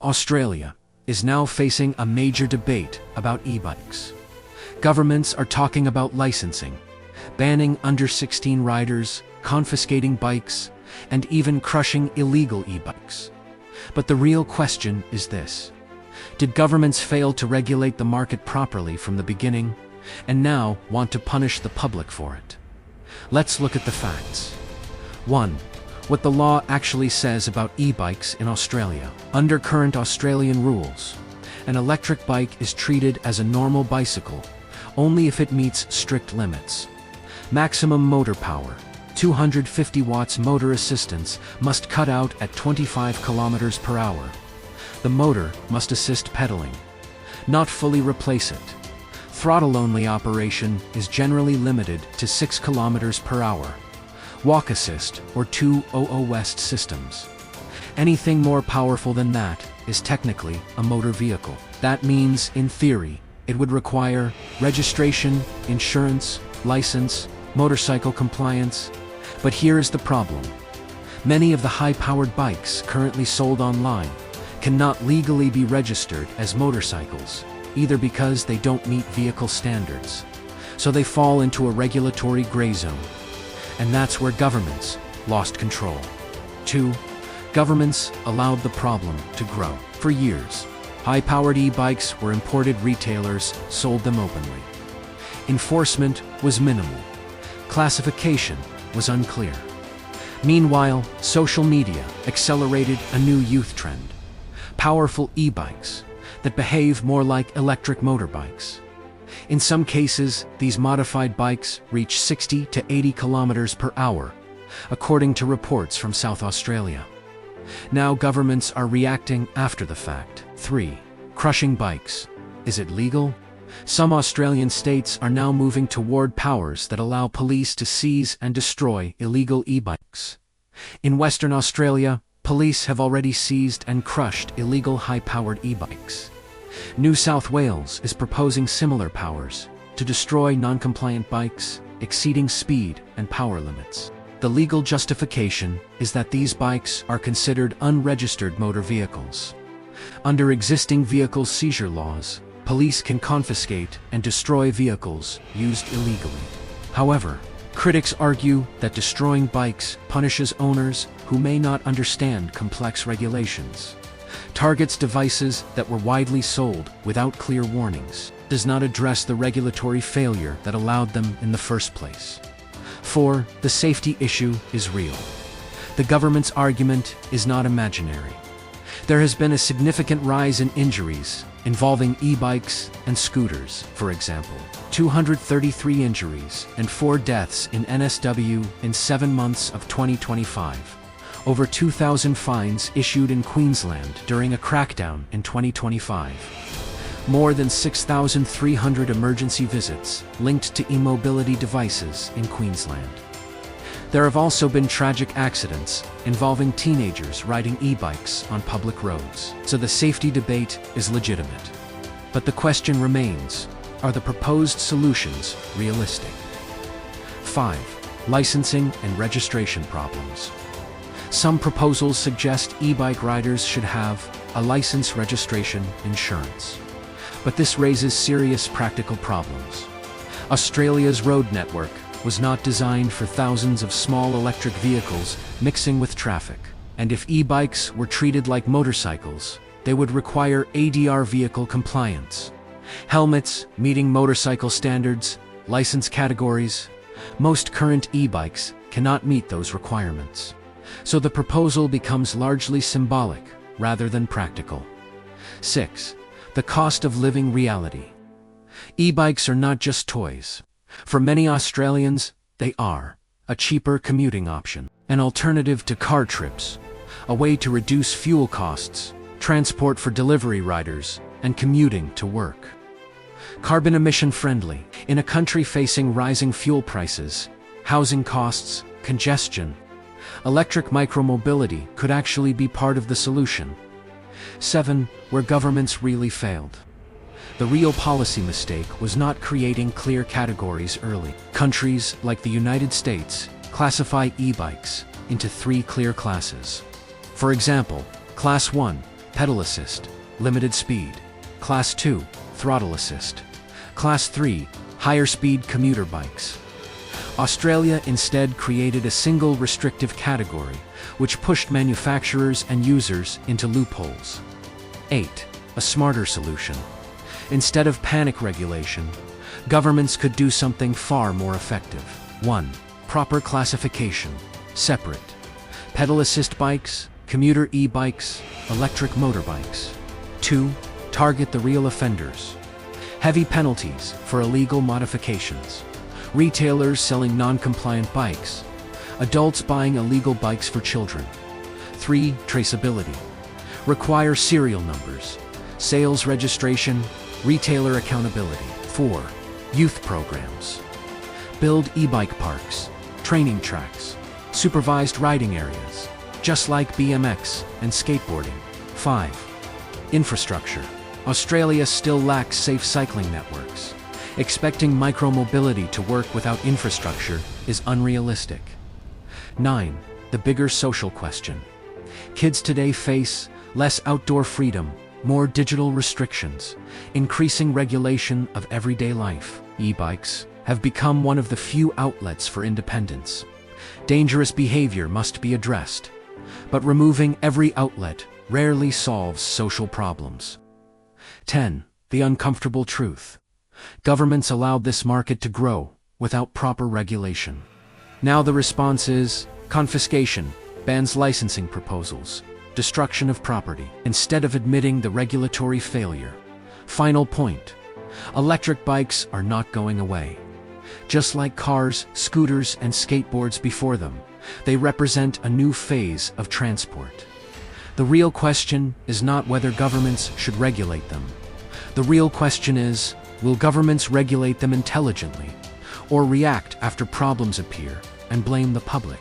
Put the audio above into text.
Australia is now facing a major debate about e-bikes. Governments are talking about licensing, banning under-16 riders, confiscating bikes, and even crushing illegal e-bikes. But the real question is this: did governments fail to regulate the market properly from the beginning, and now want to punish the public for it? Let's look at the facts. 1. What the law actually says about e-bikes in Australia. Under current Australian rules, an electric bike is treated as a normal bicycle only if it meets strict limits. Maximum motor power, 250 watts motor assistance, must cut out at 25 kilometers per hour. The motor must assist pedaling, not fully replace it. Throttle-only operation is generally limited to 6 kilometers per hour. Walk assist or 200 West systems. Anything more powerful than that is technically a motor vehicle. That means, in theory, it would require registration, insurance, license, motorcycle compliance. But here is the problem. Many of the high-powered bikes currently sold online cannot legally be registered as motorcycles, either because they don't meet vehicle standards, so they fall into a regulatory gray zone. And that's where governments lost control. 2. Governments allowed the problem to grow. For years, high-powered e-bikes were imported, retailers sold them openly. Enforcement was minimal. Classification was unclear. Meanwhile, social media accelerated a new youth trend: powerful e-bikes that behave more like electric motorbikes. In some cases, these modified bikes reach 60 to 80 kilometers per hour, according to reports from South Australia. Now governments are reacting after the fact. 3. Crushing bikes. Is it legal? Some Australian states are now moving toward powers that allow police to seize and destroy illegal e-bikes. In Western Australia, police have already seized and crushed illegal high-powered e-bikes. New South Wales is proposing similar powers to destroy non-compliant bikes exceeding speed and power limits. The legal justification is that these bikes are considered unregistered motor vehicles. Under existing vehicle seizure laws, police can confiscate and destroy vehicles used illegally. However, critics argue that destroying bikes punishes owners who may not understand complex regulations, targets devices that were widely sold without clear warnings, does not address the regulatory failure that allowed them in the first place. 4. The safety issue is real. The government's argument is not imaginary. There has been a significant rise in injuries involving e-bikes and scooters. For example, 233 injuries and 4 deaths in NSW in 7 months of 2025. Over 2,000 fines issued in Queensland during a crackdown in 2025. More than 6,300 emergency visits linked to e-mobility devices in Queensland. There have also been tragic accidents involving teenagers riding e-bikes on public roads. So the safety debate is legitimate. But the question remains: are the proposed solutions realistic? 5. Licensing and registration problems. Some proposals suggest e-bike riders should have a license, registration, insurance. But this raises serious practical problems. Australia's road network was not designed for thousands of small electric vehicles mixing with traffic. And if e-bikes were treated like motorcycles, they would require ADR vehicle compliance, helmets meeting motorcycle standards, license categories. Most current e-bikes cannot meet those requirements. So the proposal becomes largely symbolic rather than practical. 6. The cost of living reality. E-bikes are not just toys. For many Australians, they are a cheaper commuting option, an alternative to car trips, a way to reduce fuel costs, transport for delivery riders, and commuting to work. Carbon emission friendly. In a country facing rising fuel prices, housing costs, congestion, electric micromobility could actually be part of the solution. 7. Where governments really failed. The real policy mistake was not creating clear categories early. Countries like the United States classify e-bikes into 3 clear classes. For example, Class 1, pedal assist, limited speed. Class 2, throttle assist. Class 3, higher speed commuter bikes. Australia instead created a single restrictive category, which pushed manufacturers and users into loopholes. 8. A smarter solution. Instead of panic regulation, governments could do something far more effective. 1. Proper classification. Separate. Pedal assist bikes, commuter e-bikes, electric motorbikes. 2. Target the real offenders. Heavy penalties for illegal modifications. Retailers selling non-compliant bikes. Adults buying illegal bikes for children. 3. Traceability. Require serial numbers, sales registration, retailer accountability. 4. Youth programs. Build e-bike parks, training tracks, supervised riding areas, just like BMX and skateboarding. 5. Infrastructure. Australia still lacks safe cycling networks. Expecting micromobility to work without infrastructure is unrealistic. 9. The bigger social question. Kids today face less outdoor freedom, more digital restrictions, increasing regulation of everyday life. E-bikes have become one of the few outlets for independence. Dangerous behavior must be addressed, but removing every outlet rarely solves social problems. 10. The uncomfortable truth. Governments allowed this market to grow without proper regulation. Now the response is confiscation, bans licensing proposals, destruction of property, instead of admitting the regulatory failure. Final point. Electric bikes are not going away. Just like cars, scooters, and skateboards before them, they represent a new phase of transport. The real question is not whether governments should regulate them. The real question is, will governments regulate them intelligently, or react after problems appear and blame the public?